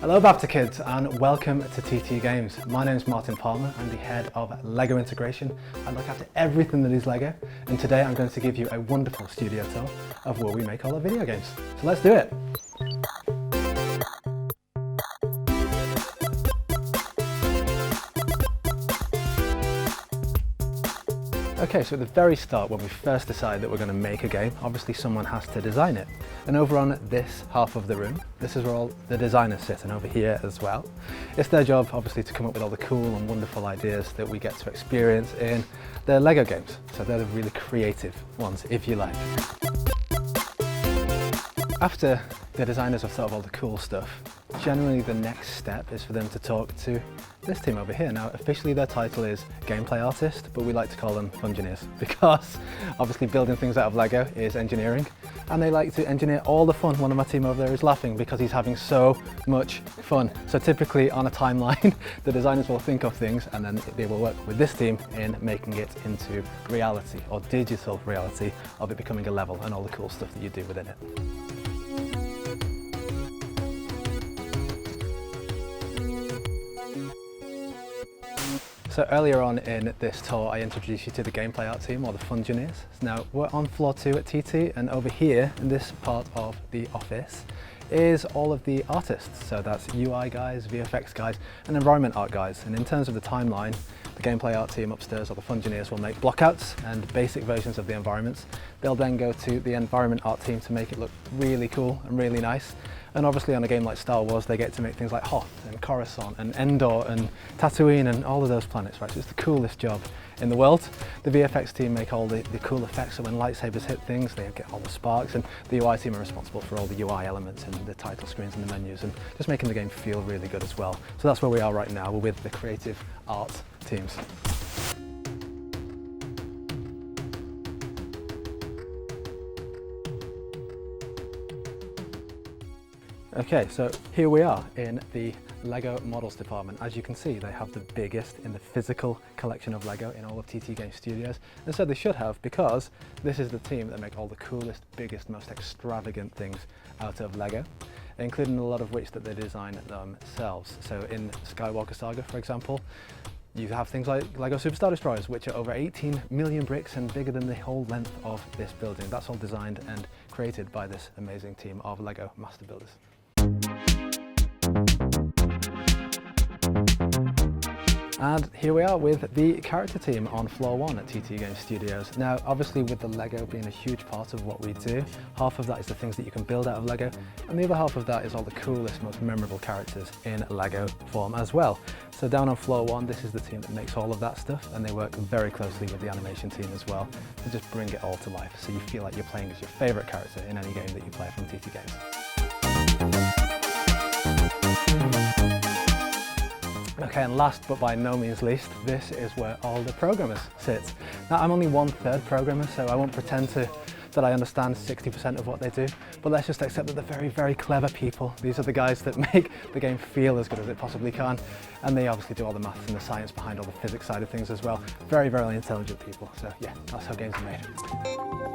Hello BAFTA kids and welcome to TT Games. My name is Martin Palmer. I'm the head of LEGO integration. I look after everything that is LEGO, and today I'm going to give you a wonderful studio tour of where we make all our video games. So let's do it. Okay, so at the very start, when we first decide that we're going to make a game, obviously someone has to design it. And over on this half of the room, this is where all the designers sit, and over here as well. It's their job, obviously, to come up with all the cool and wonderful ideas that we get to experience in their LEGO games. So they're the really creative ones, if you like. After the designers have thought of all the cool stuff, generally the next step is for them to talk to this team over here. Now, officially their title is Gameplay Artist, but we like to call them Fungineers because obviously building things out of LEGO is engineering, and they like to engineer all the fun. One of my team over there is laughing because he's having so much fun. So typically on a timeline, the designers will think of things and then they will work with this team in making it into reality, or digital reality, of it becoming a level and all the cool stuff that you do within it. So earlier on in this tour, I introduced you to the gameplay art team, or the Fungineers. Now we're on floor 2 at TT, and over here in this part of the office is all of the artists. So that's UI guys, VFX guys, and environment art guys. And in terms of the timeline, the gameplay art team upstairs, or the Fungineers, will make blockouts and basic versions of the environments. They'll then go to the environment art team to make it look really cool and really nice. And obviously on a game like Star Wars, they get to make things like Hoth and Coruscant and Endor and Tatooine and all of those planets, right? So it's the coolest job in the world. The VFX team make all the cool effects, so when lightsabers hit things, they get all the sparks, and the UI team are responsible for all the UI elements and the title screens and the menus, and just making the game feel really good as well. So that's where we are right now. We're with the creative art teams. Okay, so here we are in the LEGO models department. As you can see, they have the biggest in the physical collection of LEGO in all of TT Game Studios. And so they should have, because this is the team that make all the coolest, biggest, most extravagant things out of LEGO, including a lot of which that they design themselves. So in Skywalker Saga, for example, you have things like LEGO Superstar Destroyers, which are over 18 million bricks and bigger than the whole length of this building. That's all designed and created by this amazing team of LEGO master builders. And here we are with the character team on floor 1 at TT Game Studios. Now, obviously with the LEGO being a huge part of what we do, half of that is the things that you can build out of LEGO, and the other half of that is all the coolest, most memorable characters in LEGO form as well. So down on floor 1, this is the team that makes all of that stuff, and they work very closely with the animation team as well to just bring it all to life, so you feel like you're playing as your favourite character in any game that you play from TT Games. Okay, and last but by no means least, this is where all the programmers sit. Now, I'm only 1/3 programmer, so I won't pretend that I understand 60% of what they do, but let's just accept that they're very, very clever people. These are the guys that make the game feel as good as it possibly can, and they obviously do all the maths and the science behind all the physics side of things as well. Very, very intelligent people, so yeah, that's how games are made.